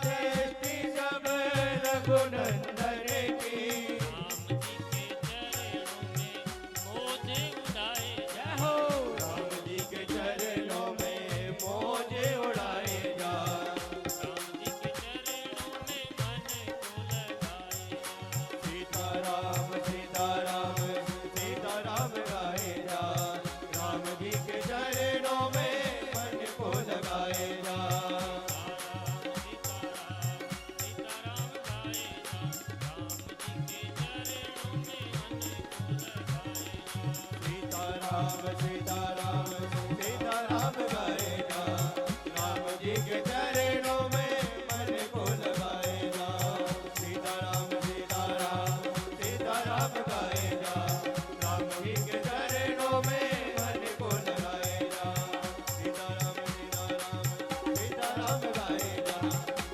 दृष्टि सब रघुनंदन की। राम जी के चरणों में मोजे उड़ाए जा। राम जी के चरणों में मोजे उड़ाए जा। सीताराम सीताराम सीताराम गाए जा। राम जी के चरणों में मन को लगाए जा। सीताराम सीताराम सीताराम गाए जा। राम जी के चरणों में मन को लगाए जा। सीताराम सीताराम सीताराम गाए जा। राम जी के चरणों में मन को लगाए जा। सीताराम सीताराम सीताराम गाए जा।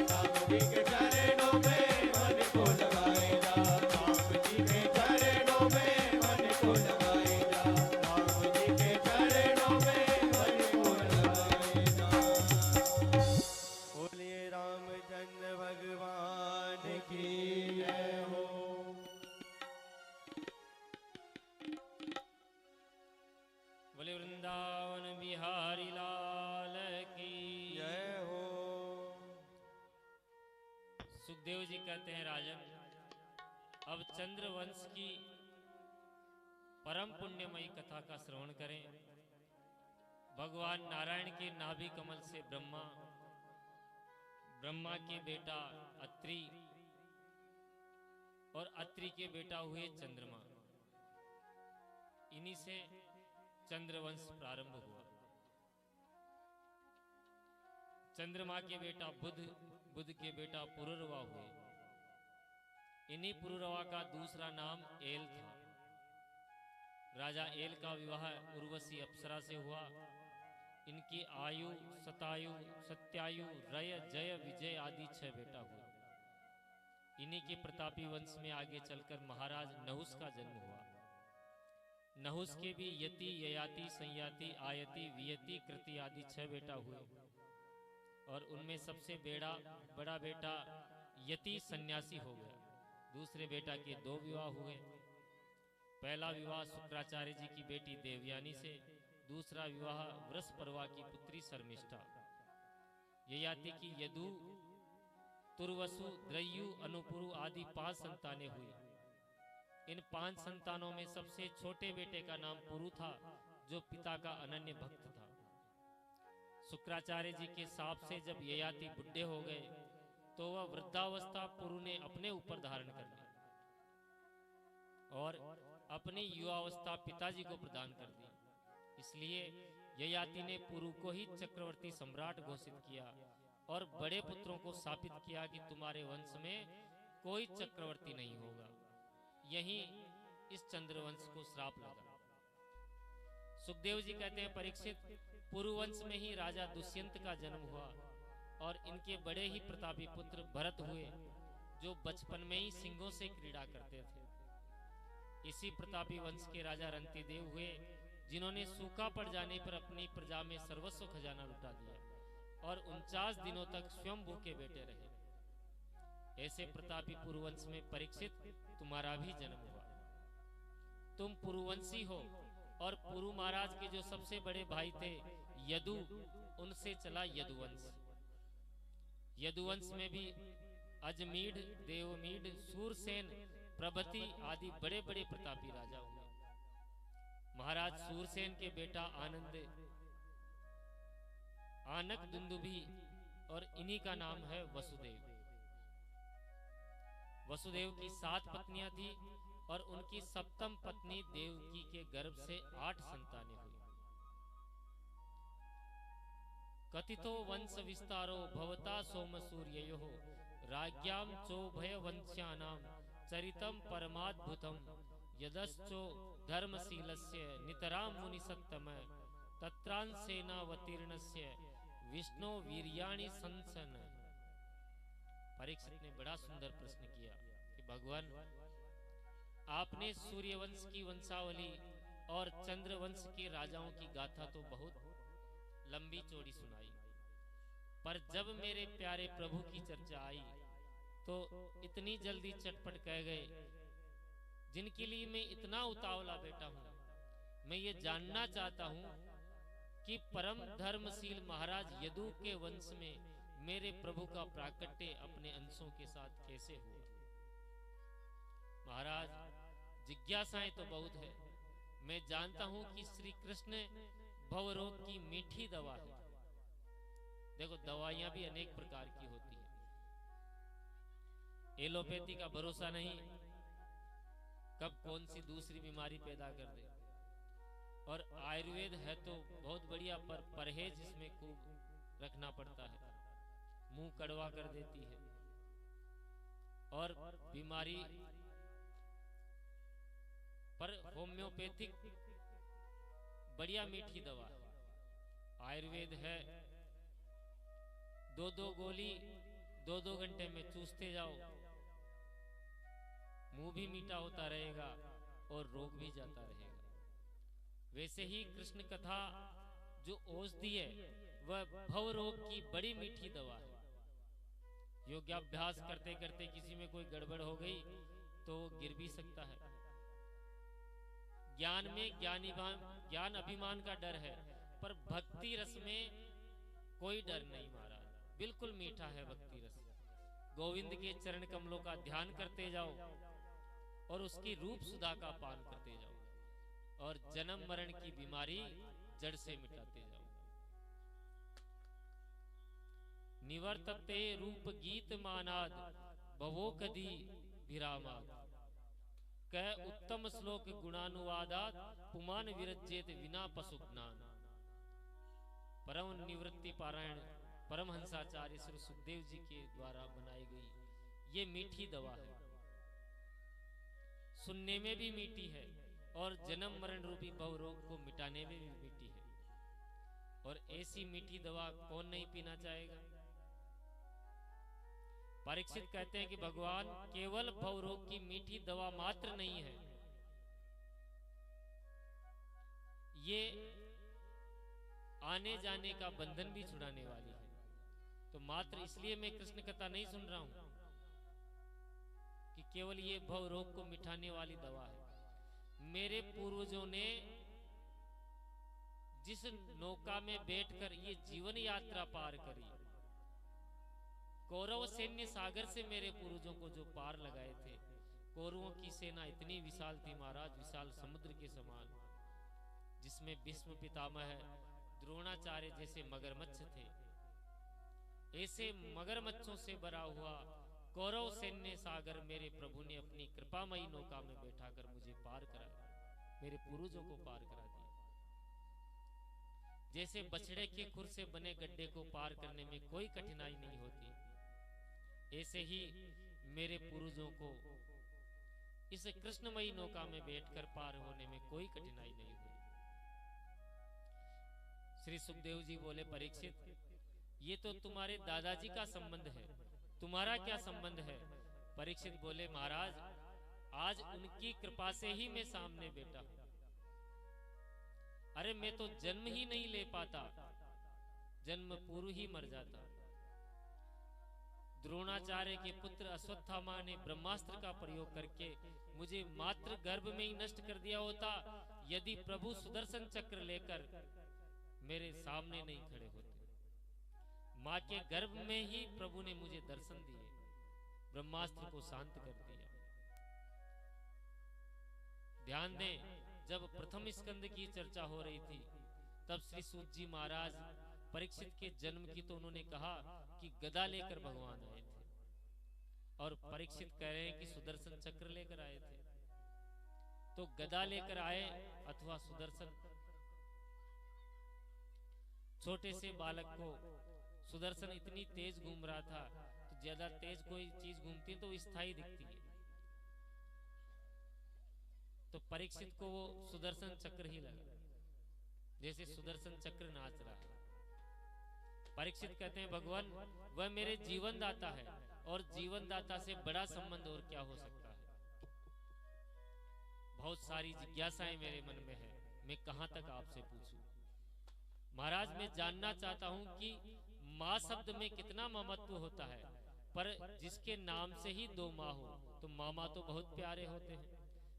राम जी के चरणों में मन को लगाए जा। राम जी के चरणों में मन को लगाए जा। राम जी के चरणों में मन को लगाए जा। बोलिए रामचंद्र भगवान की जय हो। बोले वृंदावन बिहारी लाल की जय हो। सुखदेव जी कहते हैं राजन, अब चंद्रवंश की परम पुण्यमयी कथा का श्रवण करें। भगवान नारायण के नाभि कमल से ब्रह्मा के बेटा अत्रि और अत्रि के बेटा हुए चंद्रमा, इन्हीं से चंद्रवंश प्रारंभ हुआ। चंद्रमा के बेटा बुध, बुध के बेटा पुरुरवा हुए। इन्हीं पुरुरवा का दूसरा नाम एल था। राजा एल का विवाह उर्वशी अप्सरा से हुआ। इनकी आयु, शतायु, सत्यायु, रय, जय, विजय आदि 6 बेटा हुए। इन्हीं के प्रतापी वंश में आगे चलकर महाराज नहुस का जन्म हुआ। नहुस के भी यति, ययाति, संयाति, आयति, वियति, कृति आदि 6 बेटा हुए। और उनमें सबसे बड़ा बेटा यति सन्यासी हो गया। दूसरे बेटा के 2 विवाह हुए। पहला विवाह शुक्राचार्य जी की बेटी देवयानी से, दूसरा विवाह वृषपर्वा की पुत्री शर्मिष्ठा। ययाति की यदु, तुर्वसु, द्रयु, अनुपुरु आदि 5 संतानें हुई। इन 5 संतानों में सबसे छोटे बेटे का नाम पुरु था, जो पिता का अनन्य भक्त था। शुक्राचार्य जी के शाप से जब ययाति बुढ़े हो गए तो वह वृद्धावस्था पुरु ने अपने ऊपर धारण कर ली और अपनी युवावस्था पिताजी को प्रदान कर दी। इसलिए ययाति ने पुरु को ही चक्रवर्ती सम्राट घोषित किया और बड़े पुत्रों को शापित किया कि तुम्हारे वंश में कोई चक्रवर्ती नहीं होगा। यही इस चंद्रवंश को श्राप लगा। सुखदेव जी कहते हैं, परीक्षित, पुरुवंश में ही राजा दुष्यंत का जन्म हुआ और इनके बड़े ही प्रतापी पुत्र भरत हुए, जो बचपन में ही सिंहों से क्रीड़ा करते थे। इसी प्रतापी वंश के राजा रंतिदेव हुए, जिन्होंने सूखा पड़ जाने पर अपनी प्रजा में सर्वस्व खजाना लुटा दिया और 49 दिनों तक स्वयं भूखे बैठे रहे। ऐसे प्रतापी पुरुवंश में परीक्षित तुम्हारा भी जन्म हुआ। तुम पुरुवंशी हो और पुरु महाराज के जो सबसे बड़े भाई थे यदु, उनसे चला यदुवंश। यदुवंश में भी अजमीढ़, देवमीढ़, सूरसेन प्रभृति आदि बड़े बड़े प्रतापी राजा हुए। महाराज सूरसेन के बेटा आनक दुंदुभी और इन्हीं का नाम है वसुदेव। वसुदेव की 7 पत्नियां थी और उनकी 7वीं पत्नी देवकी के गर्भ से 8 संतानें हुई। कथितो वंश विस्तारो भवता सोम सूर्ययोः राज्ञाम चोभय वंश्यानां चरितम परमाद्भुतम यदश्चो धर्मशीलस्य नितराम मुनि सत्तम तत्रांसेनावतीर्णस्य विष्णु वीर्याणि संसन। परीक्षित ने बड़ा सुंदर प्रश्न किया कि भगवान, आपने सूर्यवंश की वंशावली और चंद्रवंश के राजाओं की गाथा तो बहुत लंबी चौड़ी सुनाई, पर जब मेरे प्यारे प्रभु की चर्चा आई तो इतनी जल्दी चटपट कह गए, जिनके लिए मैं इतना उतावला बेटा हूं। मैं ये जानना चाहता हूं कि परम धर्मशील महाराज यदु के वंश में मेरे प्रभु का प्राकट्य अपने अंशों के साथ कैसे हुआ। महाराज, जिज्ञासाएं तो बहुत है। मैं जानता हूं कि श्री कृष्ण भवरोग की मीठी दवा है। देखो, दवाइयां भी अनेक प्रकार की होती है। एलोपैथी का भरोसा नहीं, कब कौन सी दूसरी बीमारी पैदा कर दे। और आयुर्वेद है तो बहुत बढ़िया, पर परहेज इसमें खूब रखना पड़ता है, मुंह कड़वा कर देती है। और बीमारी पर होम्योपैथिक बढ़िया मीठी दवा है। आयुर्वेद है, 2-2 गोली 2-2 घंटे में चूसते जाओ, मुंह भी मीठा होता रहेगा और रोग भी जाता रहेगा। वैसे ही कृष्ण कथा जो औषधि है वह भव रोग की बड़ी मीठी दवा है। योगाभ्यास करते करते किसी में कोई गड़बड़ हो गई तो वो गिर भी सकता है। ज्ञान में ज्ञान अभिमान का डर है, पर भक्ति रस में कोई डर नहीं महाराज। बिल्कुल मीठा है भक्ति रस। गोविंद के चरण कमलों का ध्यान करते जाओ और उसकी रूप सुधा का पान करते जाओ और जन्म मरण की बीमारी जड़ से मिटाते जाओ। निवर्तते रूप गीत मानाद भवो कदी विरामाद। कह उत्तम श्लोक गुणानुवादात पुमान विरज्येत विना पशु ज्ञान। परम निवृत्ति पारायण परमहंसाचार्य श्री सुखदेव जी के द्वारा बनाई गई ये मीठी दवा है। सुनने में भी मीठी है और जन्म मरण रूपी भव रोग को मिटाने में भी मीठी है। और ऐसी मीठी दवा कौन नहीं पीना चाहेगा। परीक्षित कहते हैं कि भगवान केवल भव रोग की मीठी दवा मात्र नहीं है, ये आने जाने का बंधन भी छुड़ाने वाली है। तो मात्र इसलिए मैं कृष्ण कथा नहीं सुन रहा हूं कि केवल ये भव रोग को मिटाने वाली दवा है। मेरे पूर्वजों ने जिस नौका में बैठकर ये जीवन यात्रा पार करी, कौरव सैन्य सागर से मेरे पूर्वजों को जो पार लगाए थे, कौरवों की सेना इतनी विशाल थी महाराज, विशाल समुद्र के समान, जिसमें भीष्म पितामह द्रोणाचार्य जैसे मगरमच्छ थे। ऐसे मगरमच्छों से भरा हुआ कौरव सैन्य सागर मेरे प्रभु ने अपनी कृपामयी नौका में बैठाकर मुझे पार कराया, मेरे पूर्वजों को पार करा दिया। जैसे बछड़े के खुर से बने गड्ढे को पार करने में कोई कठिनाई नहीं होती, ऐसे ही मेरे पूर्वजों को इस कृष्णमयी नौका में बैठकर पार होने में कोई कठिनाई नहीं हुई। श्री सुखदेव जी बोले, परीक्षित ये तो तुम्हारे दादाजी का संबंध है, तुम्हारा क्या संबंध है। परीक्षित बोले, महाराज आज उनकी कृपा से ही मैं सामने बैठा हूं। अरे मैं तो जन्म ही नहीं ले पाता, जन्म पूर्व ही मर जाता। द्रोणाचार्य के पुत्र अश्वत्थामा ने ब्रह्मास्त्र का प्रयोग करके मुझे मात्र गर्भ में ही नष्ट कर दिया होता, यदि प्रभु सुदर्शन चक्र लेकर मेरे सामने नहीं खड़े होते। मां के गर्भ में ही प्रभु ने मुझे दर्शन दिए, ब्रह्मास्त्र को शांत कर दिया। ध्यान दें, जब प्रथम स्कंद की चर्चा हो रही थी तब श्री सूत जी महाराज परीक्षित के जन्म की तो उन्होंने कहा कि गदा लेकर भगवान आए थे, और परीक्षित कह रहे हैं कि सुदर्शन चक्र लेकर आए थे। तो गदा लेकर आए अथवा सुदर्शन, छोटे से बालक को सुदर्शन इतनी तेज घूम रहा था, तो ज्यादा तेज कोई चीज घूमती है तो स्थायी दिखती है, तो परीक्षित को वो सुदर्शन चक्र ही लगा, जैसे सुदर्शन चक्र नाच रहा है। परीक्षित कहते हैं, भगवान वह मेरे जीवन दाता है, और जीवन दाता से बड़ा संबंध और क्या हो सकता है। बहुत सारी जिज्ञासाएं मेरे मन में है, मैं कहां तक आपसे पूछूं। महाराज मैं जानना चाहता हूं कि माँ शब्द में कितना ममत्व होता है, पर जिसके नाम से ही दो माँ हो तो मामा तो बहुत प्यारे होते हैं।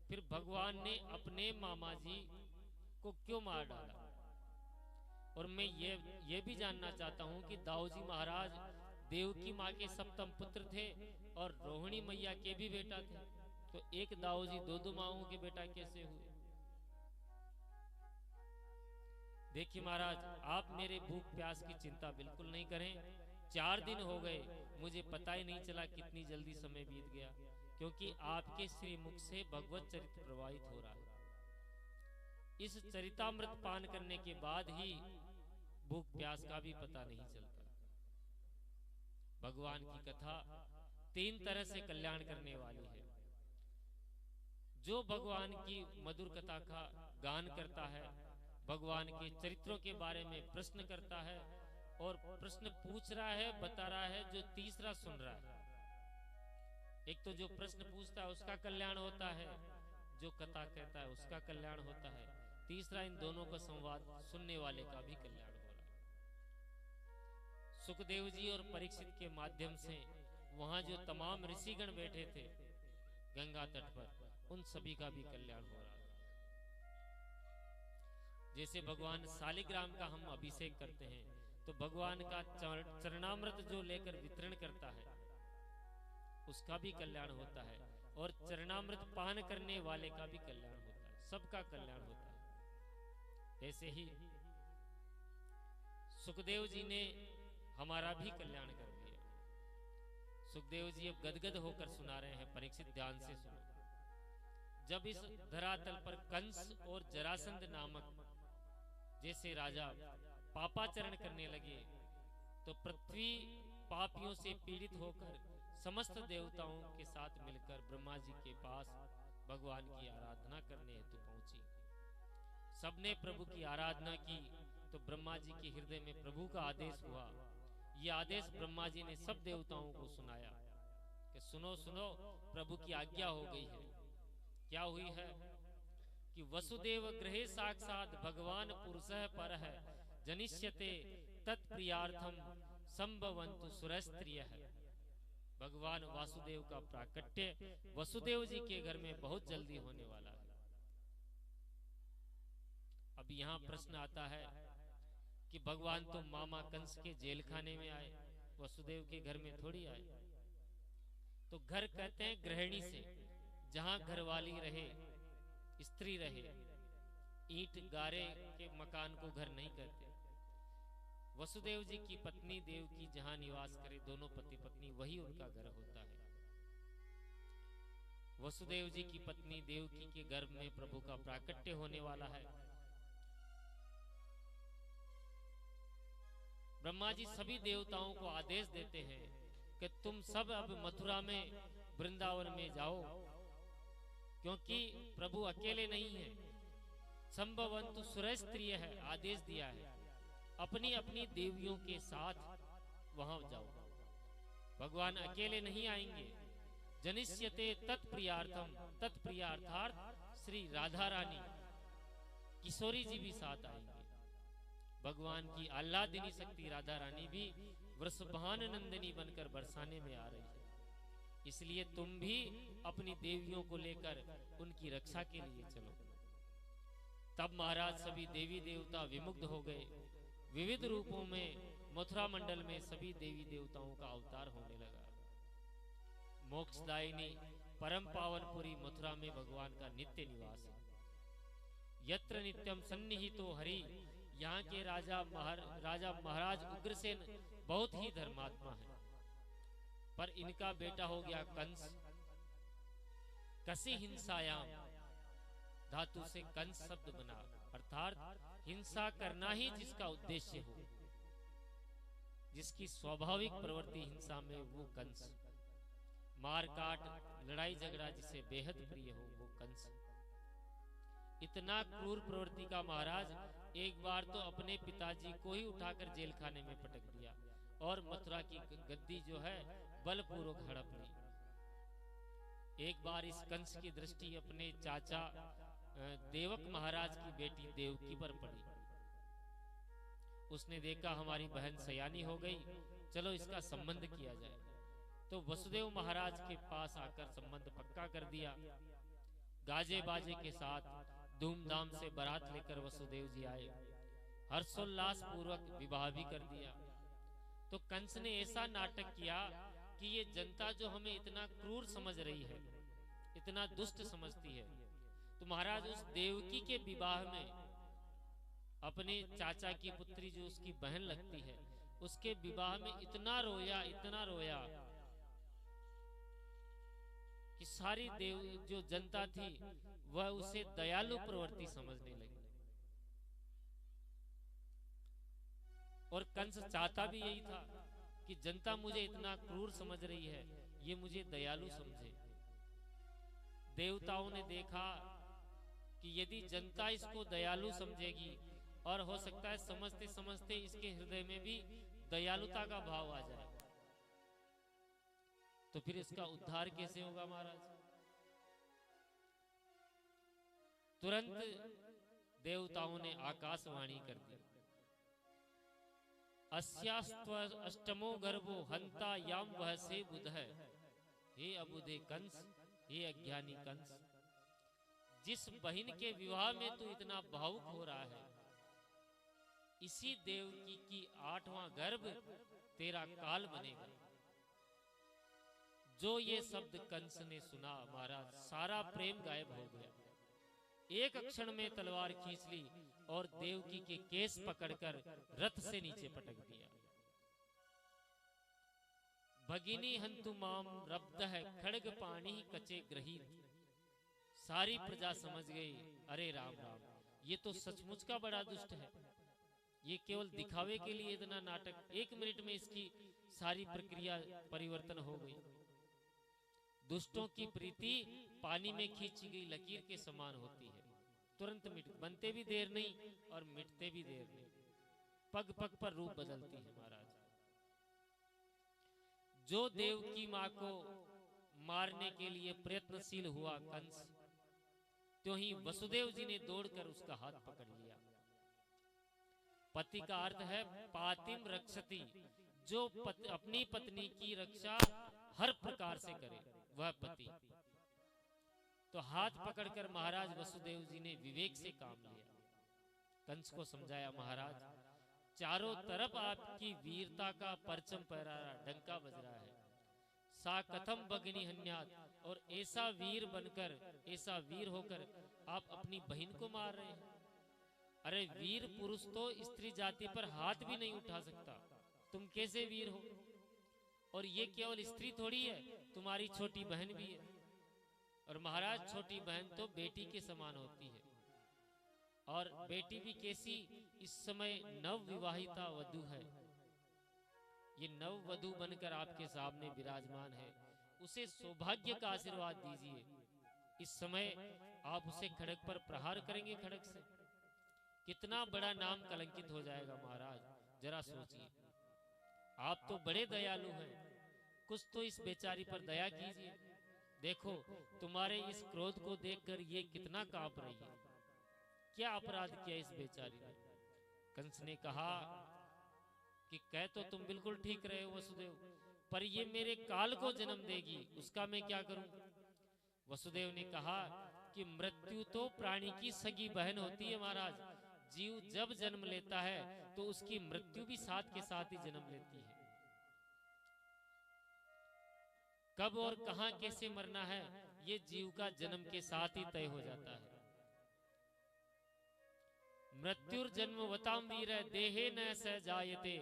फिर भगवान ने अपने मामा जी को क्यों मार डाला? और मैं ये भी जानना चाहता हूँ कि दाऊ जी महाराज देवकी माँ के सप्तम पुत्र थे और रोहिणी मैया के भी बेटा थे, तो एक दाऊ जी दो माओं के बेटा कैसे हुए? देखिए महाराज, आप मेरे भूख प्यास की चिंता बिल्कुल नहीं करें। 4 दिन हो गए, मुझे पता ही नहीं चला कितनी जल्दी समय बीत गया, क्योंकि आपके श्रीमुख से भगवत चरित्र प्रवाहित हो रहा है। इस चरितामृत पान करने के बाद ही भूख प्यास का भी पता नहीं चलता। भगवान की कथा 3 तरह से कल्याण करने वाली है। जो भगवान की मधुर कथा का गान करता है, भगवान के चरित्रों के बारे में प्रश्न करता है और प्रश्न पूछ रहा है, बता रहा है, जो तीसरा सुन रहा है। एक तो जो प्रश्न पूछता है उसका कल्याण होता है, जो कथा कहता है उसका कल्याण होता है, तीसरा इन दोनों का संवाद सुनने वाले का भी कल्याण हो रहा है। सुखदेव जी और परीक्षित के माध्यम से वहां जो तमाम ऋषिगण बैठे थे गंगा तट पर, उन सभी का भी कल्याण हो रहा है। जैसे भगवान शालिग्राम का हम अभिषेक करते हैं तो भगवान का चरणामृत जो लेकर वितरण करता है उसका भी कल्याण होता है, और चरणामृत पान करने वाले का भी कल्याण होता है, सबका कल्याण होता है। ऐसे ही सुखदेव जी ने हमारा भी कल्याण कर दिया। सुखदेव जी अब गदगद होकर सुना रहे हैं, परीक्षित ध्यान से सुनो। जब इस धरातल पर कंस और जरासंध नामक जैसे राजा पापाचरण करने लगे तो पृथ्वी पापियों से पीड़ित होकर समस्त देवताओं के साथ मिलकर ब्रह्मा जी के पास भगवान की आराधना करने हेतु पहुंची। सबने प्रभु की आराधना की तो ब्रह्मा जी के हृदय में प्रभु का आदेश हुआ। यह आदेश ब्रह्मा जी ने सब देवताओं को सुनाया कि सुनो सुनो, प्रभु की आज्ञा हो गई है। क्या हुई है कि वसुदेव गृहे साक्षात भगवान पुरुषः परः जनिष्यते तत्प्रियार्थम संभवन्तु सुरस्त्रियः। भगवान वासुदेव का प्राकट्य वसुदेव जी के घर में बहुत जल्दी होने वाला है। अब यहाँ प्रश्न आता है कि भगवान तो मामा कंस के जेल खाने में आए, वसुदेव के घर में थोड़ी आए। तो घर कहते हैं गृहिणी से, जहां घरवाली रहे, स्त्री रहे। ईंट गारे के मकान को घर नहीं कहते। वसुदेव जी की पत्नी देवकी जहां निवास करे, दोनों पति पत्नी, वही उनका घर होता है। वसुदेव जी की पत्नी देवकी के गर्भ में प्रभु का प्राकट्य होने वाला है। ब्रह्मा जी सभी देवताओं को आदेश देते हैं कि तुम सब अब मथुरा में, वृंदावन में जाओ, क्योंकि प्रभु अकेले नहीं है। संभवन्तु सुरस्त्रिय है, आदेश दिया है, अपनी अपनी देवियों के साथ वहां जाओ। भगवान अकेले नहीं आएंगे। जनिष्यते तत्प्रियार्थम, तत्प्रियार्थार्थ श्री राधा रानी किशोरी जी भी साथ आएंगे। भगवान की आह्लादिनी शक्ति राधा रानी भी वृषभान नंदिनी बनकर बरसाने में आ रही है। इसलिए तुम भी अपनी देवियों को लेकर उनकी रक्षा के लिए चलो। तब महाराज सभी देवी देवता विमुग्ध हो गए। विविध रूपों में मथुरा मंडल में सभी देवी देवताओं का अवतार होने लगा। मोक्षदायिनी परम पावनपुरी मथुरा में भगवान का नित्य निवास है। यत्र नित्यम सन्निहितो हरि, यहाँ के राजा महाराज उग्रसेन बहुत ही धर्मात्मा है, पर इनका बेटा हो गया कंस। कसी हिंसायाम धातु से कंस शब्द बना, अर्थात हिंसा करना ही जिसका उद्देश्य हो, जिसकी स्वाभाविक प्रवृत्ति हिंसा में, वो कंस। मार काट लड़ाई झगड़ा जिसे बेहद प्रिय हो, वो कंस। इतना क्रूर प्रवृत्ति का महाराज एक बार तो अपने पिताजी को ही उठाकर जेल खाने में पटक दिया और मथुरा की गद्दी जो है बलपूर्वक हड़प ली। एक बार इस कंस की दृष्टि अपने चाचा देवक महाराज की बेटी देवकी पर पड़ी उसने देखा हमारी बहन सयानी हो गई, चलो इसका संबंध किया जाए। तो वसुदेव महाराज के पास आकर संबंध पक्का कर दिया। गाजे बाजे के साथ धूमधाम से बारात लेकर वसुदेव जी आए, हर्षोल्लास पूर्वक विवाह भी कर दिया। तो कंस ने ऐसा नाटक किया कि ये जनता जो हमें इतना क्रूर समझ रही है, इतना दुष्ट समझती है, तो महाराज उस देवकी के विवाह में अपने चाचा की पुत्री जो उसकी बहन लगती है, उसके विवाह में इतना रोया कि सारी देव जो जनता थी वह उसे दयालु प्रवृत्ति समझने लगी। और कंस चाहता भी यही था कि जनता मुझे इतना क्रूर समझ रही है, ये मुझे दयालु समझे। देवताओं ने देखा कि यदि जनता इसको दयालु समझेगी, और हो सकता है समझते समझते इसके हृदय में भी दयालुता का भाव आ जाए, तो फिर इसका उद्धार कैसे होगा महाराज। तुरंत देवताओं ने आकाशवाणी कर दी, अस्यास्त्व अष्टमो गर्भो हंता याम वह से बुध है। हे अबुधे कंस, हे अज्ञानी कंस, जिस बहन के विवाह में तू इतना भावुक हो रहा है, इसी देवकी की 8वां गर्भ तेरा काल बनेगा। जो ये शब्द कंस ने सुना महाराज, सारा प्रेम गायब हो गया। एक क्षण में तलवार खींच ली और देवकी के केस पकड़कर रथ से नीचे पटक दिया। भगिनी हंतु माम रब्दह खड्ग पाणी कचे ग्रहीत। सारी प्रजा समझ गई, अरे राम राम, ये तो सचमुच का बड़ा दुष्ट है। ये केवल दिखावे के लिए इतना नाटक, 1 मिनट में इसकी सारी प्रक्रिया परिवर्तन हो गई। दुष्टों की प्रीति पानी में खींची गई लकीर के समान होती है, तुरंत बनते भी देर नहीं और मिटते भी देर नहीं, पग पग पर रूप बदलती है महाराज। जो देव की मां को मारने के लिए प्रयत्नशील हुआ कंस, त्यों ही वसुदेव जी ने दौड़कर उसका हाथ पकड़ लिया। पति का अर्थ है पातिम रक्षति, जो अपनी पत्नी की रक्षा हर प्रकार से करे वह पति। तो हाथ पकड़कर महाराज वसुदेव जी ने विवेक से काम लिया। कंस को समझाया, महाराज चारों तरफ आपकी वीरता का परचम फहरा रहा, डंका बज रहा है। सा कथम भगिनी हन्यात, और ऐसा वीर बनकर, ऐसा वीर होकर आप अपनी बहन को मार रहे हैं। अरे वीर पुरुष तो स्त्री जाति पर हाथ भी नहीं उठा सकता, तुम कैसे वीर हो। और ये केवल स्त्री थोड़ी है, तुम्हारी छोटी बहन भी है। और महाराज छोटी बहन तो बेटी के समान होती है, और बेटी भी कैसी, इस समय नव विवाहिता वधू है। ये नव वधू बनकर आपके सामने विराजमान है, उसे सौभाग्य का आशीर्वाद दीजिए। इस समय आप उसे खड़ग पर प्रहार करेंगे, खड़ग से कितना बड़ा नाम कलंकित हो जाएगा महाराज, जरा सोचिए। आप तो बड़े दयालु हैं, कुछ तो इस बेचारी पर दया कीजिए। देखो तुम्हारे इस क्रोध को देखकर ये कितना कांप रही है, क्या अपराध किया इस बेचारी ने। कंस ने कहा कि कह तो तुम बिल्कुल ठीक रहे हो वसुदेव, पर ये मेरे काल को जन्म देगी, उसका मैं क्या करूं। वसुदेव ने कहा कि मृत्यु तो प्राणी की सगी बहन होती है महाराज। जीव जब जन्म लेता है तो उसकी मृत्यु भी साथ के साथ ही जन्म लेती है। कब और कहां कैसे मरना है, ये जीव का जन्म के साथ ही तय हो जाता है। मृत्युर जन्म वताम वीर देहे न स जायते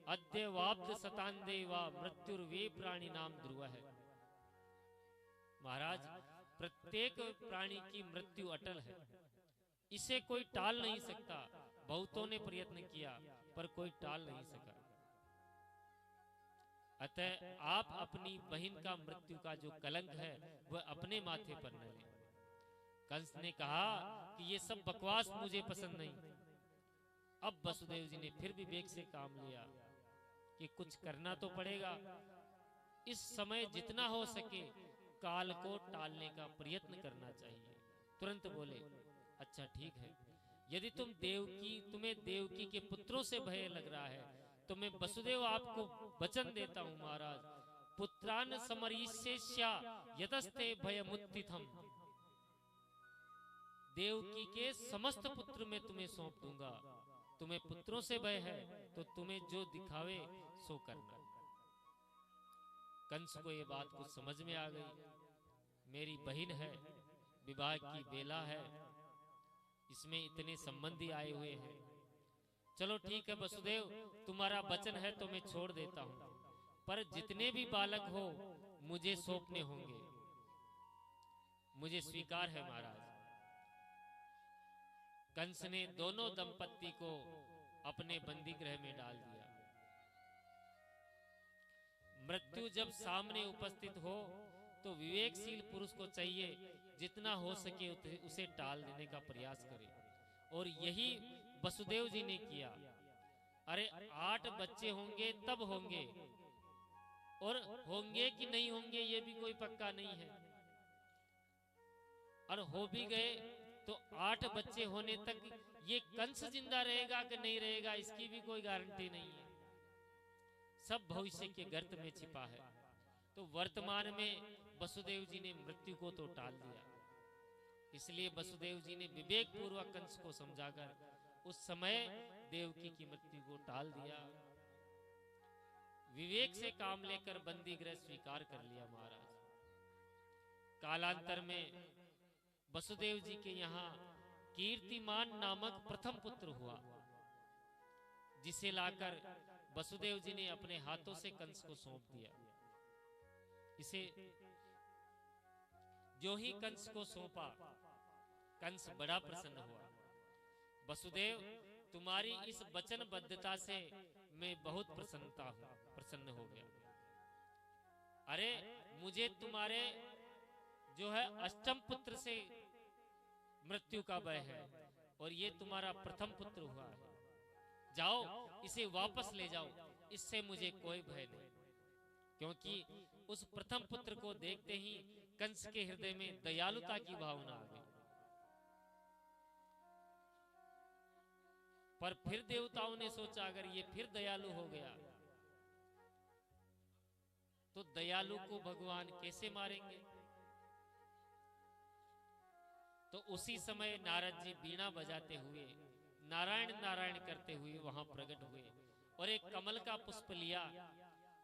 अद्य वाप्त सतांदे वा मृत्युर वे प्राणी नाम ध्रुव है। महाराज प्रत्येक प्राणी की मृत्यु अटल है, इसे कोई टाल नहीं सकता। बहुतों ने प्रयत्न किया पर कोई टाल नहीं सका। अतः आप अपनी बहन का मृत्यु का जो कलंक है वह अपने माथे पर न लें। कंस ने कहा कि ये सब बकवास मुझे पसंद नहीं। अब वसुदेव जी ने फिर विवेक से काम लिया कि कुछ करना तो पड़ेगा। इस समय जितना हो सके काल को टालने का प्रयत्न करना चाहिए। तुरंत बोले, अच्छा ठीक है, यदि तुम्हें देवकी के पुत्रों से भय लग रहा है तो मैं वसुदेव आपको वचन देता हूं महाराज, पुत्रान समरीष्यस्या यतस्ते भयमुत्थितम्, देवकी के समस्त पुत्र मैं तुम्हें सौंप दूंगा। तुम्हें पुत्रों से भय है तो तुम्हें जो दिखावे सो करना। कंस को ये बात कुछ समझ में आ गई, मेरी बहन है, विवाह की बेला है, इसमें इतने संबंधी आए हुए हैं, चलो ठीक है वसुदेव, तुम्हारा वचन है तो मैं छोड़ देता हूं, पर जितने भी बालक हो मुझे सौंपने होंगे, मुझे स्वीकार है महाराज। कंस ने दोनों दंपत्ति को अपने बंदी गृह में डाल दिया। मृत्यु जब सामने उपस्थित हो तो विवेकशील पुरुष को चाहिए जितना हो सके उसे टाल देने का प्रयास करे, और यही वसुदेव जी ने किया। अरे 8 बच्चे होंगे तब होंगे, और होंगे कि नहीं होंगे ये भी कोई पक्का नहीं है, और हो भी गए तो 8 बच्चे होने तक ये कंस जिंदा रहेगा कि नहीं रहेगा इसकी भी कोई गारंटी नहीं है, सब भविष्य के गर्त में छिपा है। तो वर्तमान में वसुदेव जी ने मृत्यु को तो टाल दिया, इसलिए वसुदेव जी ने विवेक पूर्वक कंस को समझाकर उस समय देवकी की मृत्यु को टाल दिया। विवेक से काम लेकर बंदी गृह स्वीकार कर लिया महाराज। कालांतर में वसुदेव जी के यहाँ कीर्तिमान नामक प्रथम पुत्र हुआ, जिसे लाकर वसुदेव जी ने अपने हाथों से कंस को सौंप दिया। इसे जो ही कंस को सौंपा, कंस बड़ा प्रसन्न हुआ। वसुदेव, तुम्हारी इस वचनबद्धता से मैं बहुत प्रसन्न हो गया। अरे मुझे तुम्हारे जो है अष्टम पुत्र से मृत्यु का भय है, और ये तुम्हारा प्रथम पुत्र हुआ है, जाओ इसे वापस ले जाओ, इससे मुझे कोई भय नहीं। क्योंकि उस प्रथम पुत्र को देखते ही कंस के हृदय में दयालुता की भावना आ गई। पर फिर देवताओं ने सोचा अगर ये फिर दयालु हो गया तो दयालु को भगवान कैसे मारेंगे। तो उसी समय नारद जी बीणा बजाते हुए नारायण नारायण करते हुए वहां प्रकट हुए, और एक कमल का पुष्प लिया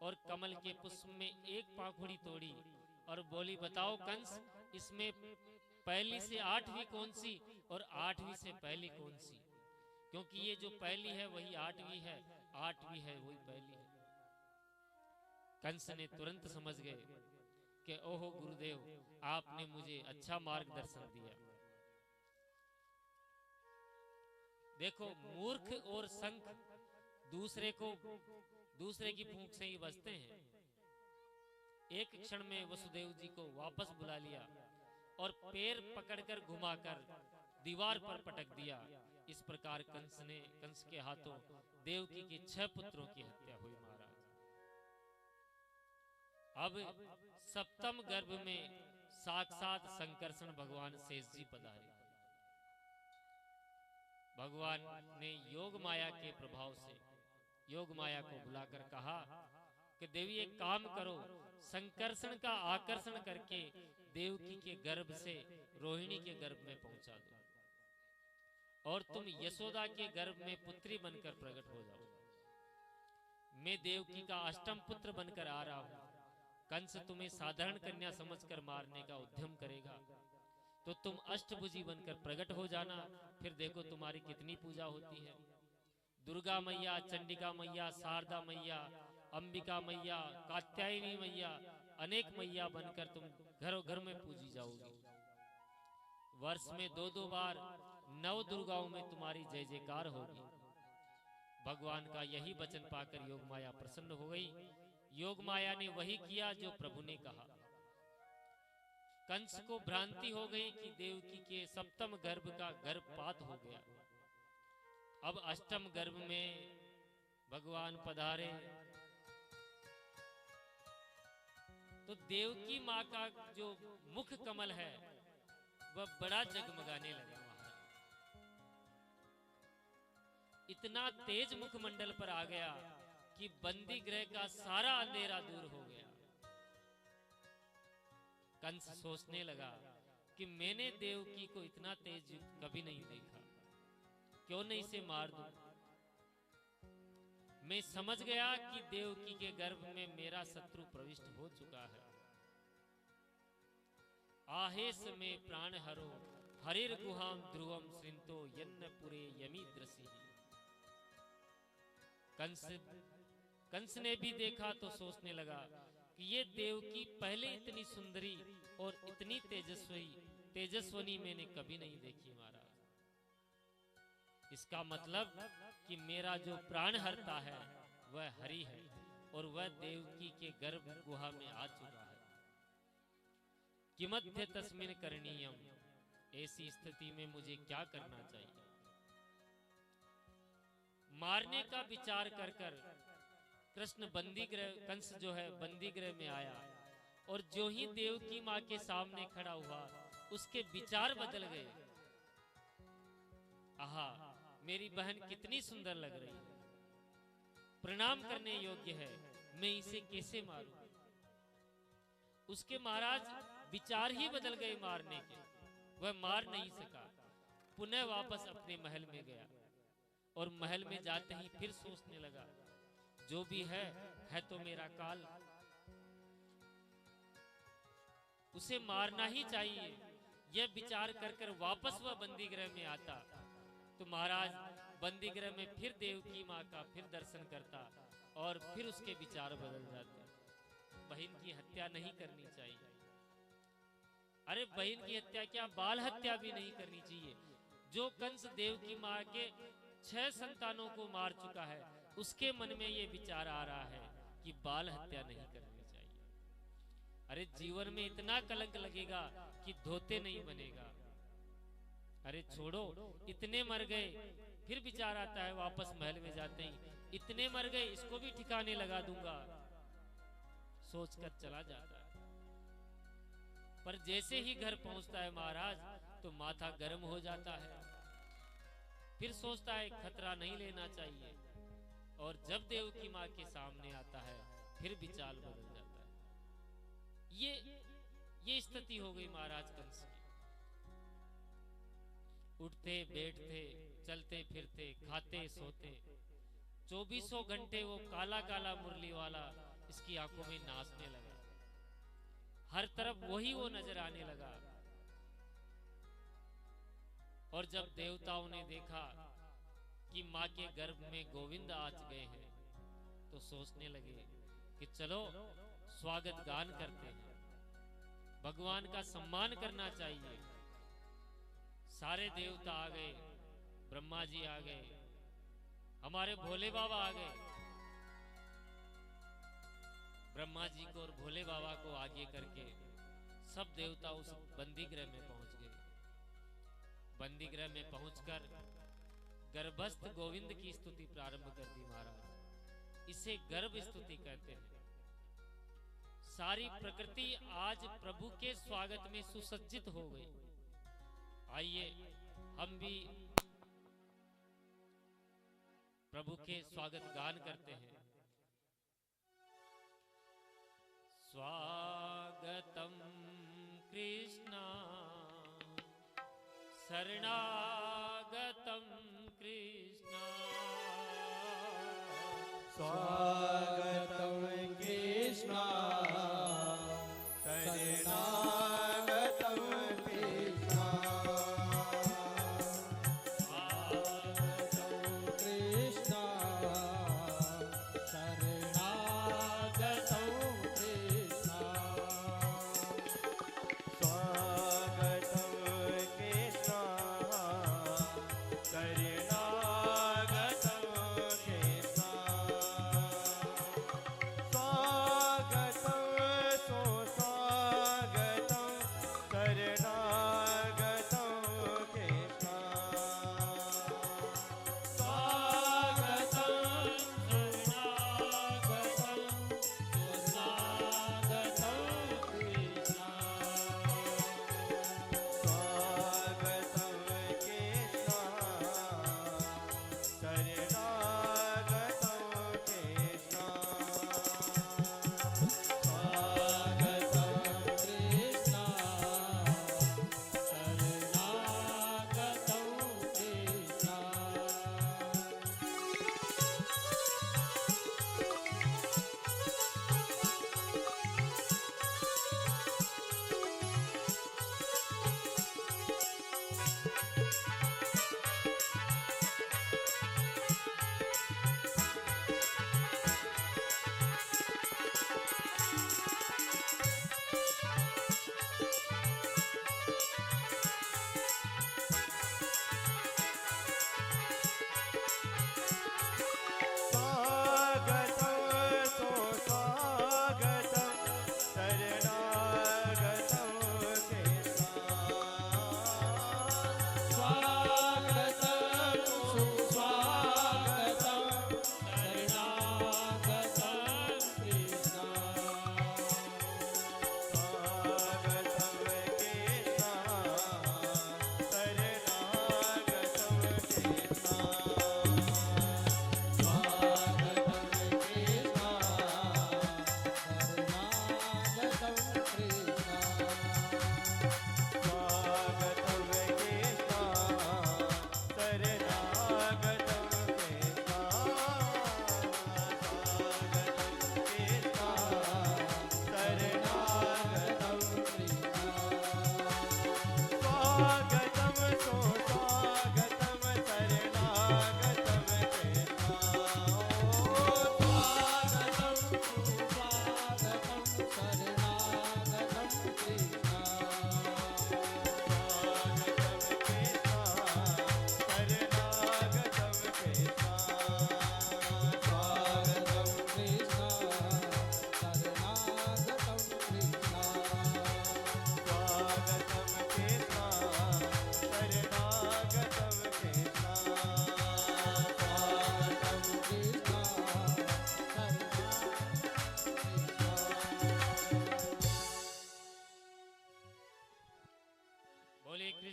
और कमल के पुष्प में एक पाखुड़ी तोड़ी और बोली, बताओ कंस, इसमें पहली से 8वीं कौन सी और 8वीं से पहली कौन सी, क्योंकि ये जो पहली है वही 8वीं है, 8वीं है वही पहली है। कंस ने तुरंत समझ गए कि ओहो गुरुदेव, आपने मुझे अच्छा मार्गदर्शन दिया। देखो, मूर्ख और संख दूसरे की फूंक से ही बचते हैं। एक क्षण में वसुदेव जी को वापस बुला लिया और पैर पकड़कर घुमाकर दीवार पर पटक दिया। इस प्रकार कंस के हाथों देवकी के 6 पुत्रों की हत्या हुई महाराज। अब सप्तम गर्भ में साक्षात संकर्षण भगवान शेष जी पधारे। भगवान ने योग माया के प्रभाव से योग माया को बुलाकर कहा कि देवी एक काम करो, संकर्षण का आकर्षण करके देवकी के गर्भ से रोहिणी के गर्भ में पहुंचा दो, और तुम यशोदा के गर्भ में पुत्री बनकर प्रकट हो जाओ। मैं देवकी का अष्टम पुत्र बनकर आ रहा हूं। कंस तुम्हें साधारण कन्या समझकर मारने का उद्यम करेगा तो तुम अष्टभुजी बनकर प्रकट हो जाना, फिर देखो तुम्हारी कितनी पूजा होती है। दुर्गा मैया, चंडिका मैया, शारदा मैया, अंबिका मैया, कात्यायनी मैया, अनेक मैया बनकर तुम घरों घर में पूजी जाओगी। वर्ष में 2-2 बार 9 दुर्गाओं में तुम्हारी जय जयकार होगी। भगवान का यही वचन पाकर योग माया प्रसन्न हो गई। योग माया ने वही किया जो प्रभु ने कहा। कंस को भ्रांति हो गई कि देवकी के सप्तम गर्भ का गर्भपात हो गया। अब अष्टम गर्भ में भगवान पधारे तो देवकी माँ का जो मुख कमल है वह बड़ा जगमगाने लगा महाराज। इतना तेज मुखमंडल पर आ गया कि बंदी गृह का सारा अंधेरा दूर हो गया। कंस सोचने लगा कि मैंने देवकी को इतना तेज युद्ध कभी नहीं देखा, क्यों नहीं इसे मार दूं। मैं समझ गया कि देवकी के गर्भ में मेरा शत्रु प्रविष्ट हो चुका है। आहेस में प्राण हरो हरिर गुहाम ध्रुवम श्रिंतो यन्न पुरे यमी दृषि। कंस ने भी देखा तो सोचने लगा कि ये देवकी पहले इतनी सुंदरी और इतनी तेजस्वनी मैंने कभी नहीं देखी महाराज। इसका मतलब कि मेरा जो प्राण हरता है वह हरि है और वह देवकी के गर्भ गुहा में आ चुका है। किमध्य तस्मिन् करणीयम, ऐसी स्थिति में मुझे क्या करना चाहिए। मारने का विचार कर कर कृष्ण कंस जो है बंदी गृह में आया और जो ही देवकी माँ के सामने खड़ा हुआ उसके विचार बदल गए। आहा, मेरी बहन कितनी सुंदर लग रही है, प्रणाम करने योग्य है, मैं इसे कैसे मारूं। उसके महाराज विचार ही बदल गए मारने के, वह मार नहीं सका। पुनः वापस अपने महल में गया और महल में जाते ही फिर सोचने लगा, जो भी है तो मेरा काल, उसे मारना ही चाहिए। यह विचार कर कर वापस वह बंदी गृह में आता तो महाराज बंदी गृह में फिर देवकी माँ का फिर दर्शन करता और फिर उसके विचार बदल जाते। बहन की हत्या नहीं करनी चाहिए। अरे बहन की हत्या क्या, बाल हत्या भी नहीं करनी चाहिए। जो कंस देवकी माँ के 6 संतानों को मार चुका है उसके मन में ये विचार आ रहा है कि बाल हत्या नहीं करनी चाहिए। अरे जीवन में इतना कलंक लगेगा कि धोते नहीं बनेगा। अरे छोड़ो, इतने मर गए, फिर विचार आता है वापस महल में जाते ही, इतने मर गए, इसको भी ठिकाने लगा दूंगा, सोचकर चला जाता है। पर जैसे ही घर पहुंचता है महाराज तो माथा गर्म हो जाता है। फिर सोचता है खतरा नहीं लेना चाहिए और जब देवकी माँ के सामने आता है फिर विचार बदल जाता है। ये स्थिति हो गई महाराज कंस की। उठते बैठते चलते फिरते खाते सोते 24 घंटे वो काला काला मुरली वाला इसकी आंखों में नाचने लगा। हर तरफ वही वो नजर आने लगा। और जब देवताओं ने देखा कि माँ के गर्भ में गोविंद आ गए हैं तो सोचने लगे कि चलो स्वागत गान करते हैं, भगवान का सम्मान करना चाहिए। सारे देवता आ गए, ब्रह्मा जी आ गए, हमारे भोले बाबा आ गए। ब्रह्मा जी को और भोले बाबा को आगे करके सब देवता उस बंदी गृह में पहुंच गए। बंदी गृह में पहुंचकर गर्भस्थ गोविंद की स्तुति प्रारंभ कर दी महाराज। इसे गर्भ स्तुति कहते हैं। सारी प्रकृति आज प्रभु के स्वागत में सुसज्जित हो गई। आइए हम भी प्रभु के स्वागत गान करते हैं। स्वागतम कृष्णा शरणागतम कृष्णा, स्वागतम कृष्णा शरणागतम कृष्णा, स्वागतम कृष्णा शरणागतम कृष्णा, स्वागतम कृष्णा शरणागतम कृष्णा,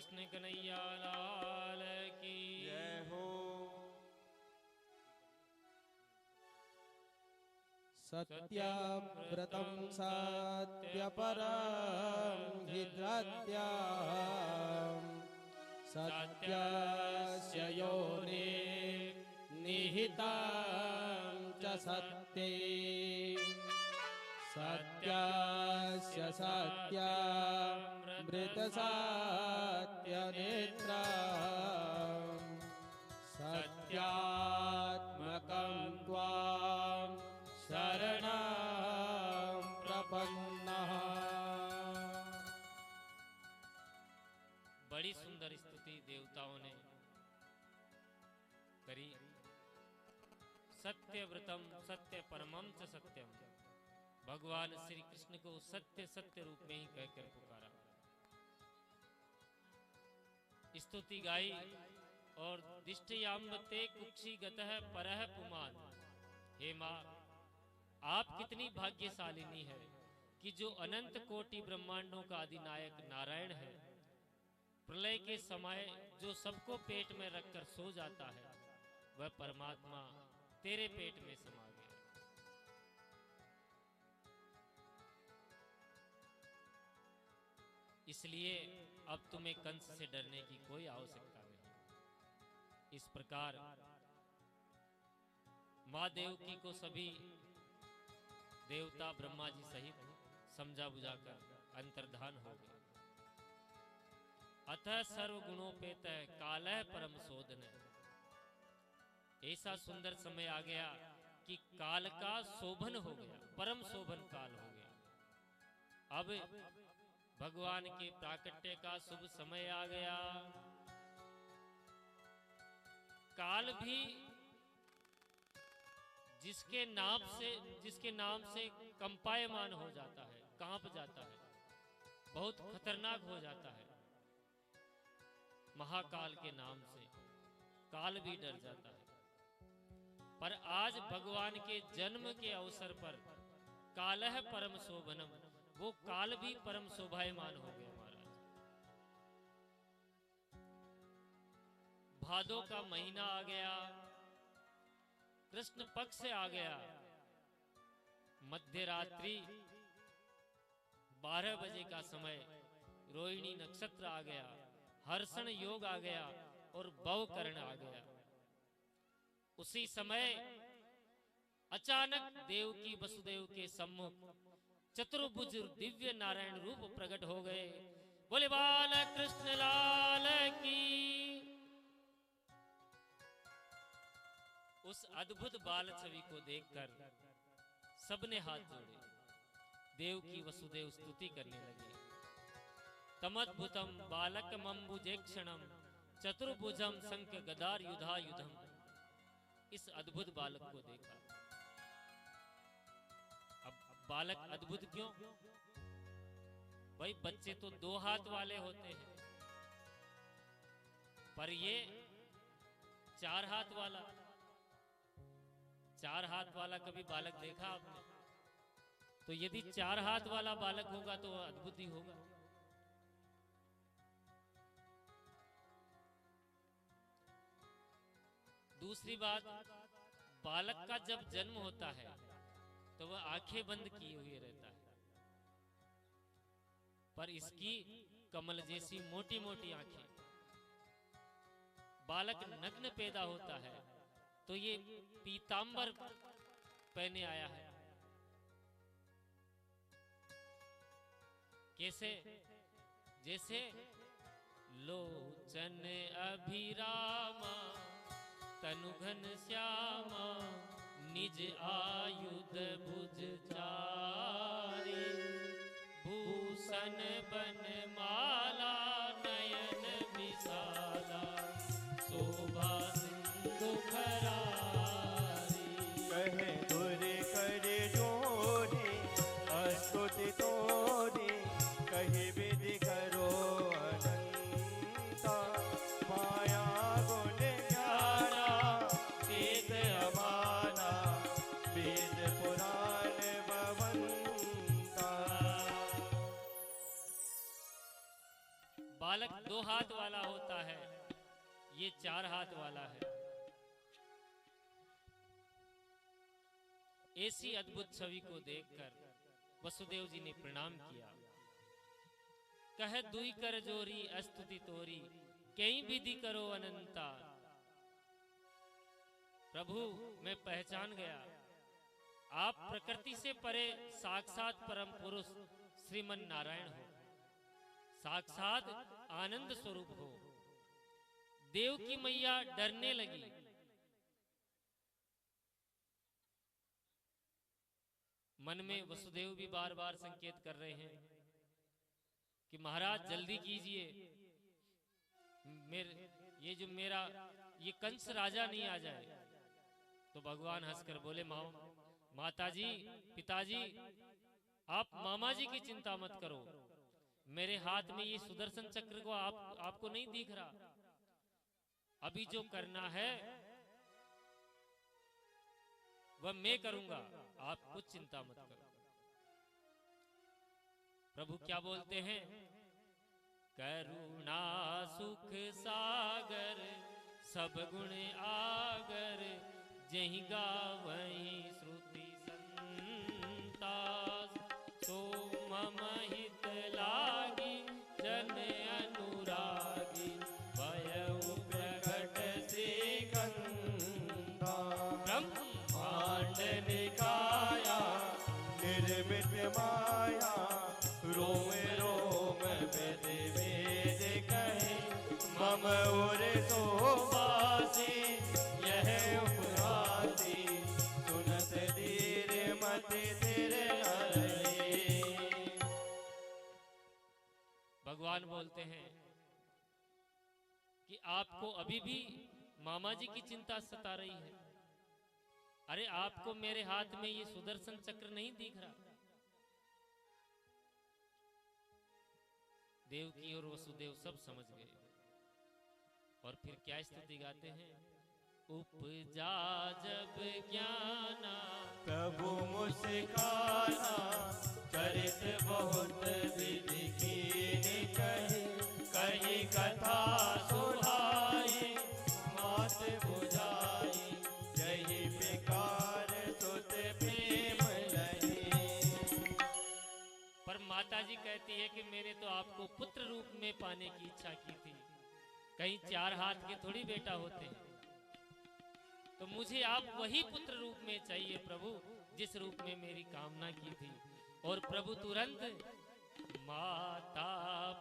कृष्ण कन्हैया लाल की जय हो। सत्याव्रतं सत्यपरं हिद्रात्यां सत्यस्य योनिः निहितां च सत्ये सत्यस्य सत्यामृतसत्यनेत्रां सत्यात्मकं त्वां शरणं प्रपन्नः। बड़ी सुंदर स्तुति देवताओं ने करी। सत्यव्रतम सत्य परमम च सत्यम, भगवान श्री कृष्ण को सत्य सत्य रूप में ही कहकर पुकारा, स्तुति गाई। और दिष्टयाम्बते कुक्षी गतः परः पुमान, हे माँ आप कितनी भाग्यशालिनी है कि जो अनंत कोटि ब्रह्मांडों का अधिनायक नारायण है, प्रलय के समय जो सबको पेट में रखकर सो जाता है, वह परमात्मा तेरे पेट में समा गया। इसलिए अब तुम्हें कंस से डरने की कोई आवश्यकता नहीं। इस प्रकार मां देवकी को सभी देवता ब्रह्मा जी सहित समझा बुझाकर अंतर्धान हो गए। अतः सर्व गुणोपेत कालः परम शोधन, ऐसा सुंदर समय आ गया कि काल का शोभन हो गया, परम शोभन काल हो गया। अब भगवान के प्राकट्य का शुभ समय आ गया। काल भी जिसके नाम से कंपायमान हो जाता है, कांप जाता है, बहुत खतरनाक हो जाता है। महाकाल के नाम से काल भी डर जाता है। पर आज भगवान के जन्म के अवसर पर कालः परम शोभनम, वो काल भी परम शोभायमान हो गया महाराज। भादो का महीना आ गया, कृष्ण पक्ष से आ गया, मध्य रात्रि 12 बजे का समय, रोहिणी नक्षत्र आ गया, हर्षण योग आ गया और भवकरण आ गया। उसी समय अचानक देवकी वसुदेव के सम्मुख चतुर्भुज दिव्य नारायण रूप प्रकट हो गए। बोले बाल कृष्ण लाल की। उस अद्भुत बाल छवि को देखकर सबने हाथ जोड़े, देवकी वसुदेव स्तुति करने लगे। तमद्भुतम बालकमंबुजेक्षणम चतुर्भुजम शंख गदार युधायुधम। इस अद्भुत बालक को देखा। अब बालक अद्भुत क्यों? भाई बच्चे तो 2 हाथ वाले होते हैं, पर ये 4 हाथ वाला। 4 हाथ वाला कभी बालक देखा आपने? तो यदि 4 हाथ वाला बालक होगा तो अद्भुत ही होगा। दूसरी बात, बालक का जब जन्म होता है तो वह आंखें बंद किए हुए रहता है, पर इसकी कमल जैसी मोटी मोटी आंखें। बालक नग्न पैदा होता है तो ये पीतांबर पहने आया है। कैसे? जैसे लोचन अभिरामा तनु घन श्यामा निज आयुध भुज चारी भूषण बन माला नयन विशाला शोभा सिंधु खरारी। कहे तुरे करे जोरे स्तुति तोरे कहे विधि करो अनंता माया गुण ज्ञाना वेद अमाना वेद पुराण भवंता। बालक 2 हाथ वाला होता है, ये 4 हाथ वाला है। ऐसी अद्भुत छवि को देखकर वसुदेव जी ने प्रणाम किया। कह दुई कर जोरी अस्तुति तोरी, कई विधि करो अनंता। प्रभु मैं पहचान गया, आप प्रकृति से परे साक्षात परम पुरुष श्रीमन नारायण हो, साक्षात आनंद स्वरूप हो। देव की मैया डरने लगी। मन में वसुदेव भी बार बार संकेत कर रहे हैं कि महाराज जल्दी कीजिए, मेरा ये कंस राजा नहीं आ जाए। तो भगवान हंसकर बोले, माताजी, पिताजी, आप मामा जी की चिंता मत करो। मेरे हाथ में ये सुदर्शन चक्र को आपको नहीं दिख रहा। अभी जो करना है वह मैं करूंगा, आप कुछ चिंता मत करो। प्रभु क्या बोलते हैं? करुणा सुख सागर सब गुण आगर, जहीं गावहीं श्रुति संता। सो मम हित लागी जन अनुरागी, भयउ प्रगट श्रीगंधा। ब्रह्मांड निकाया निर्मित माया, रोम रोम वेद वेद कहे। मम और सोबासी यह उपरासी, सुनत धीर मत धीर हरे। भगवान बोलते हैं कि आपको अभी भी मामा जी की चिंता सता रही है। अरे आपको मेरे हाथ में ये सुदर्शन चक्र नहीं दिख रहा? देवकी और वसुदेव सब समझ गए और फिर क्या स्तुति गाते हैं? उपजा जब ज्ञाना प्रभु मुस्काना, चरित बहुत विधि कीनी कही। कही कथा सुहाई मात बुझाई, यही बेकार सुत प्रेम लही। पर माता जी कहती है कि मैंने तो आपको पुत्र रूप में पाने की इच्छा की थी, कहीं 4 हाथ के थोड़ी बेटा होते हैं। तो मुझे आप वही पुत्र रूप में चाहिए प्रभु, जिस रूप में मेरी कामना की थी। और प्रभु तुरंत माता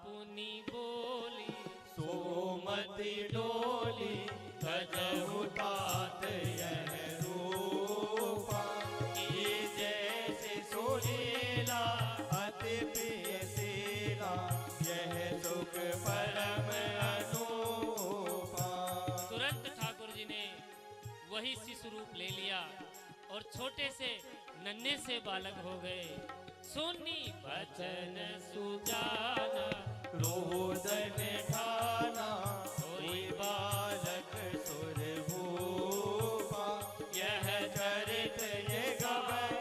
पुनि बोली, सोमति डोली तजहु तात यह रूपा। ये जैसे सुरीला अति प्रियशीला, यह सुख परम अनूपा। तुरंत ठाकुर जी ने वही शिशु रूप ले लिया और छोटे से नन्हे से बालक हो गए। सुनी बचन सुजाना, रोदन ठाना, कोई बालक सुर भूपा। यह चरित ये गवै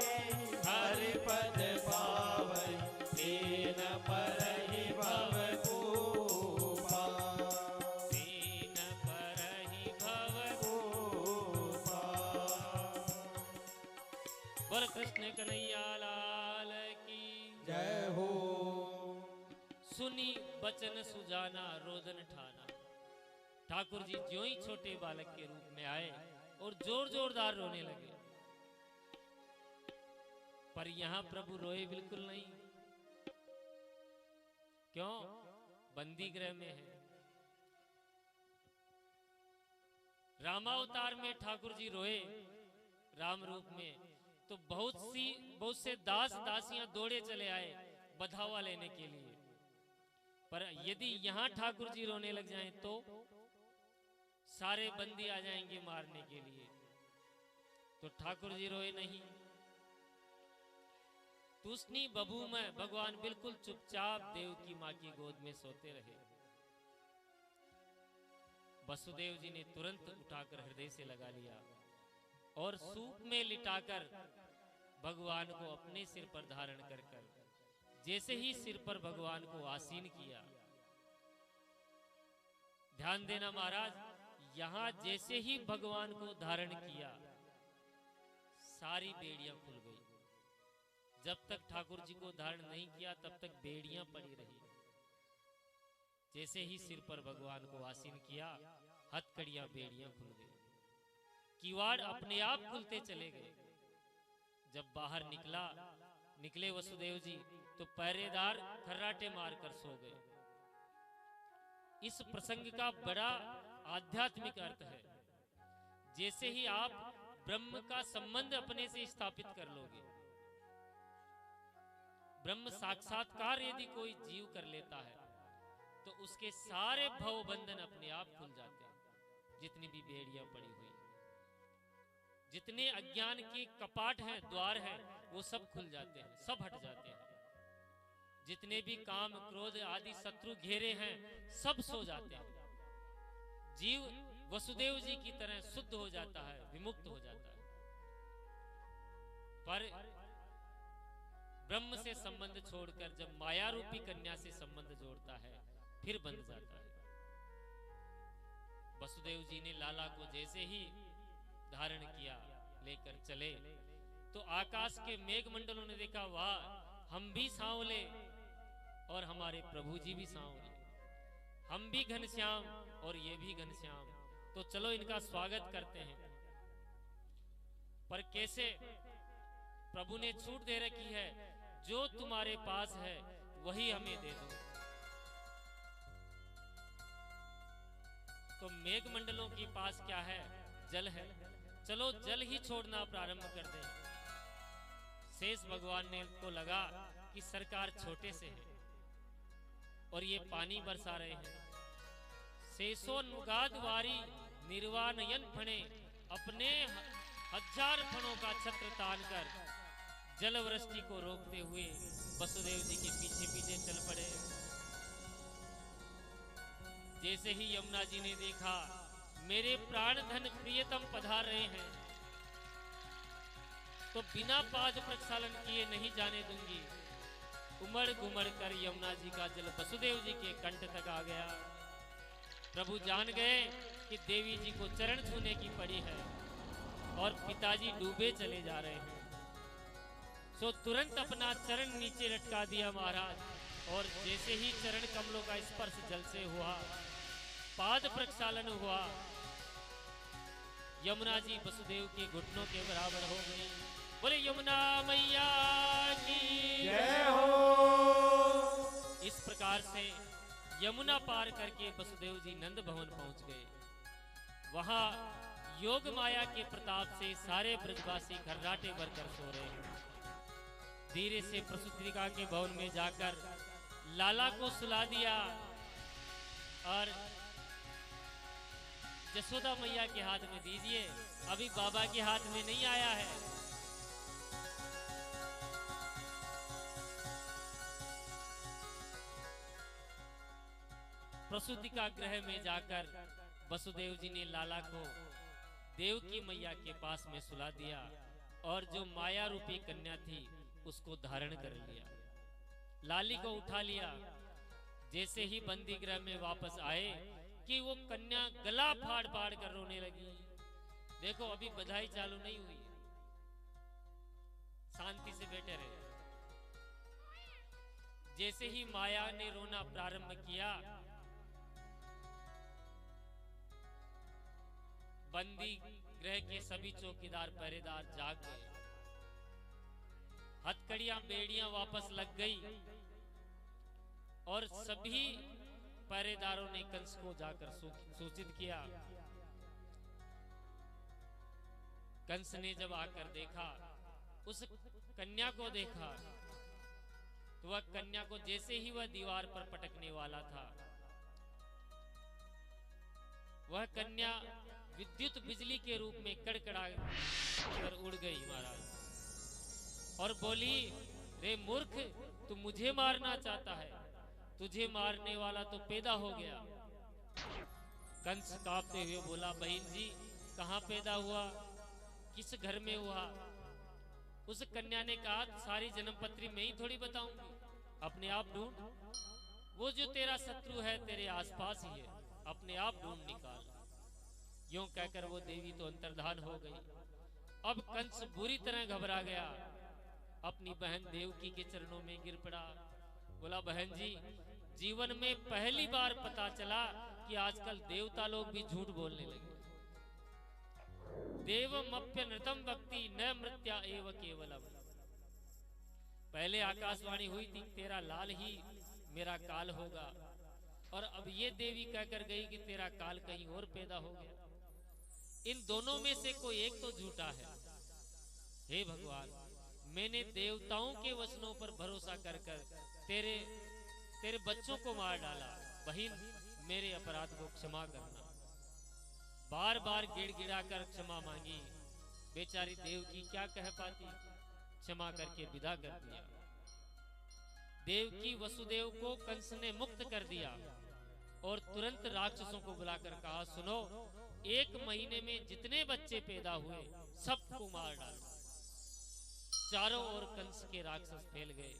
हरि पद पावै, तीन परहि भवभूपा। दीन परहि भव। बोल कृष्ण कन्हैया लाल की जय हो। सुनी बचन सुजाना, रोदन ठाना। ठाकुर जी ज्यों ही छोटे बालक के रूप में आए और जोरदार रोने लगे। पर यहां प्रभु रोए बिल्कुल नहीं। क्यों? बंदी गृह में है। रामावतार में ठाकुर जी रोए राम रूप में, तो बहुत से दास दासियां दौड़े चले आए बधावा लेने के लिए। पर यदि यहां ठाकुर जी रोने लग जाएं तो सारे बंदी आ जाएंगे मारने के लिए। तो ठाकुर जी रोए नहीं। तुष्णी बबू में भगवान बिल्कुल चुपचाप देव की मां की गोद में सोते रहे। वसुदेव जी ने तुरंत उठाकर हृदय से लगा लिया और सूप में लिटाकर भगवान को अपने सिर पर धारण कर जैसे ही सिर पर भगवान को आसीन किया, ध्यान देना महाराज, यहां जैसे ही भगवान को धारण किया सारी बेड़ियां खुल गई। जब तक ठाकुर जी को धारण नहीं किया तब तक बेड़ियां पड़ी रही। जैसे ही सिर पर भगवान को आसीन किया, हथकड़ियां बेड़ियां खुल गई, किवाड़ अपने आप खुलते चले गए। जब बाहर निकले वसुदेव जी तो पहरेदार खर्राटे मारकर सो गए। इस प्रसंग का बड़ा आध्यात्मिक अर्थ है। जैसे ही आप ब्रह्म का संबंध अपने से स्थापित कर लोगे, ब्रह्म साक्षात्कार यदि कोई जीव कर लेता है तो उसके सारे भव बंधन अपने आप खुल जाते हैं। जितनी भी बेड़ियां पड़ी हुई, जितने अज्ञान के कपाट हैं, द्वार हैं, वो सब खुल जाते हैं, सब हट जाते हैं। जितने भी काम क्रोध आदि शत्रु घेरे हैं सब सो जाते हैं। जीव वसुदेव जी की तरह शुद्ध हो जाता है, विमुक्त हो जाता है। पर ब्रह्म से संबंध छोड़कर जब माया रूपी कन्या से संबंध जोड़ता है फिर बंध जाता है। वसुदेव जी ने लाला को जैसे ही धारण किया, लेकर चले तो आकाश के मेघ मंडलों ने देखा, वाह हम भी सांवले और हमारे प्रभु जी भी सांवले, हम भी घनश्याम और ये भी घनश्याम, तो चलो इनका स्वागत करते हैं। पर कैसे? प्रभु ने छूट दे रखी है, जो तुम्हारे पास है वही हमें दे दो। तो मेघ मंडलों के पास क्या है? जल है। चलो जल ही छोड़ना प्रारंभ कर दे। शेष भगवान ने को लगा कि सरकार छोटे से है और ये पानी बरसा रहे हैं। शेषो नुगाद वारी निर्वाणयन फणे, अपने 1000 फणों का छत्र तान कर जल वृष्टि को रोकते हुए वसुदेव जी के पीछे पीछे चल पड़े। जैसे ही यमुना जी ने देखा मेरे प्राण धन प्रियतम पधार रहे हैं, तो बिना पाद प्रक्षालन किए नहीं जाने दूंगी। उमड़ घुमड़ कर यमुना जी का जल वसुदेव जी के कंठ तक आ गया। प्रभु जान गए कि देवी जी को चरण छूने की पड़ी है और पिताजी डूबे चले जा रहे हैं। सो तुरंत अपना चरण नीचे लटका दिया महाराज, और जैसे ही चरण कमलों का स्पर्श जल से हुआ, पाद प्रक्षालन हुआ, यमुना जी वसुदेव के घुटनों के बराबर हो गई। बोले यमुना मैया की जय हो। इस प्रकार से यमुना पार करके वसुदेव जी नंद भवन पहुंच गए। वहां योग माया के प्रताप से सारे ब्रजवासी खर्राटे भरकर सो रहे हैं। धीरे से प्रसूतिका के भवन में जाकर लाला को सुला दिया और जसोदा मैया के हाथ में दीजिए, अभी बाबा के हाथ में नहीं आया है। प्रसूतिका गृह में जाकर वसुदेव जी ने लाला को देवकी मैया के पास में सुला दिया और जो माया रूपी कन्या थी उसको धारण कर लिया। लाली को उठा लिया। जैसे ही बंदी गृह में वापस आए कि वो कन्या गला फाड़ फाड़ कर रोने लगी। देखो अभी बधाई चालू नहीं हुई, शांति से बैठे रहे। जैसे ही माया ने रोना प्रारंभ किया, बंदी गृह के सभी चौकीदार पहरेदार जाग गए। हथकड़ियां बेड़ियां वापस लग गई और सभी पहरेदारों ने कंस को जाकर सूचित किया। कंस ने जब आकर देखा, उस कन्या को देखा, तो वह कन्या को जैसे ही वह दीवार पर पटकने वाला था, वह कन्या विद्युत बिजली के रूप में कड़कड़ा कर उड़ गई महाराज, और बोली, रे मूर्ख, तू मुझे मारना चाहता है, तुझे मारने वाला तो पैदा हो गया। कंस कांपते हुए बोला, बहन जी कहाँ पैदा हुआ, किस घर में हुआ? उस कन्या ने कहा, सारी जन्मपत्री मैं ही थोड़ी बताऊंगी, अपने आप ढूंढ। वो जो तेरा शत्रु है तेरे आसपास ही है, अपने आप ढूंढ निकाल। यूं कहकर वो देवी तो अंतर्धान हो गई। अब कंस बुरी तरह घबरा गया, अपनी बहन देवकी के चरणों में गिर पड़ा। बोला, बहन जी, जीवन में पहली बार पता चला कि आजकल देवता लोग भी झूठ बोलने लगे। देवमप्य नृतम भक्ति न मृत्या एव केवलम। पहले आकाशवाणी हुई थी तेरा लाल ही मेरा काल होगा, और अब ये देवी कहकर गई कि तेरा काल कहीं और पैदा हो गया। इन दोनों में से कोई एक तो झूठा है। हे भगवान, मैंने देवताओं के वचनों पर भरोसा कर तेरे बच्चों को मार डाला। बहन, मेरे अपराध को क्षमा करना। बार बार गिड़गिड़ा कर क्षमा मांगी। बेचारी देवकी क्या कह पाती, क्षमा करके विदा कर दिया। देवकी वसुदेव को कंस ने मुक्त कर दिया और तुरंत राक्षसों को बुलाकर कहा, सुनो, 1 महीने में जितने बच्चे पैदा हुए सबको मार डालो। चारों ओर कंस के राक्षस फैल गए।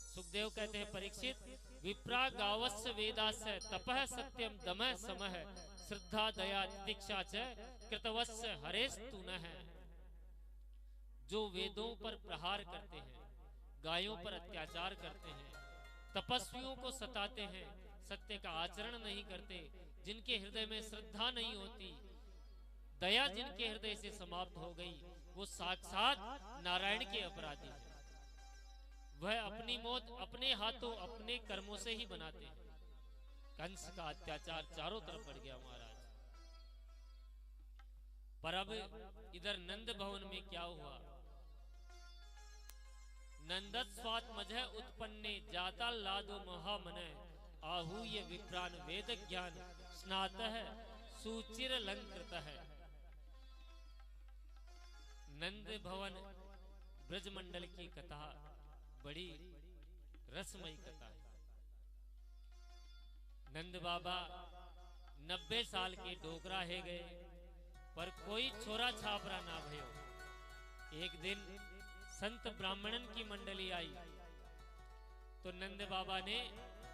सुखदेव कहते हैं, परीक्षित, विप्रा गावस्य वेदास्य तपः सत्यम दमः समः श्रद्धा दया तितिक्षा च कृतवस्य हरेस्तु नः। जो वेदों पर प्रहार करते हैं, गायों पर अत्याचार करते हैं, तपस्वियों को सताते हैं, सत्य का आचरण नहीं करते, जिनके हृदय में श्रद्धा नहीं होती, दया जिनके हृदय से समाप्त हो गई, वो साक्षात नारायण के अपराधी हैं। वह अपनी मौत अपने हाथों अपने कर्मों से ही बनाते हैं। कंस का अत्याचार चारों तरफ बढ़ गया महाराज। पर अब इधर नंद भवन में क्या हुआ? नंदस्वात्मज उत्पन्ने जाता लादो महामने आहूय विप्रान वेद ज्ञान स्नातः सुचिर लंकृत है। नंद भवन ब्रजमंडल की कथा बड़ी रसमयी कथा है। नंद बाबा 90 साल के डोकरा है गए, पर कोई छोरा छापरा ना भयो। एक दिन संत ब्राह्मणन की मंडली आई तो नंद बाबा ने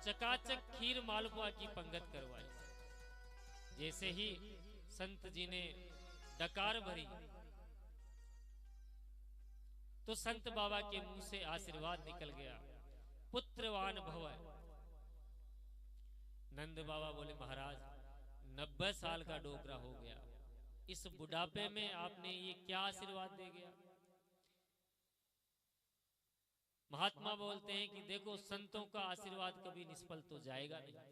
चकाचक खीर मालपुआ की पंगत करवाई। जैसे ही संत जी ने डकार भरी तो संत बाबा के मुंह से आशीर्वाद निकल गया, पुत्रवान भव। नंद बाबा बोले, महाराज 90 साल का डोकरा हो गया, इस बुढ़ापे में आपने ये क्या आशीर्वाद दे गया? महात्मा बोलते हैं कि देखो, संतों का आशीर्वाद कभी निष्फल तो जाएगा नहीं।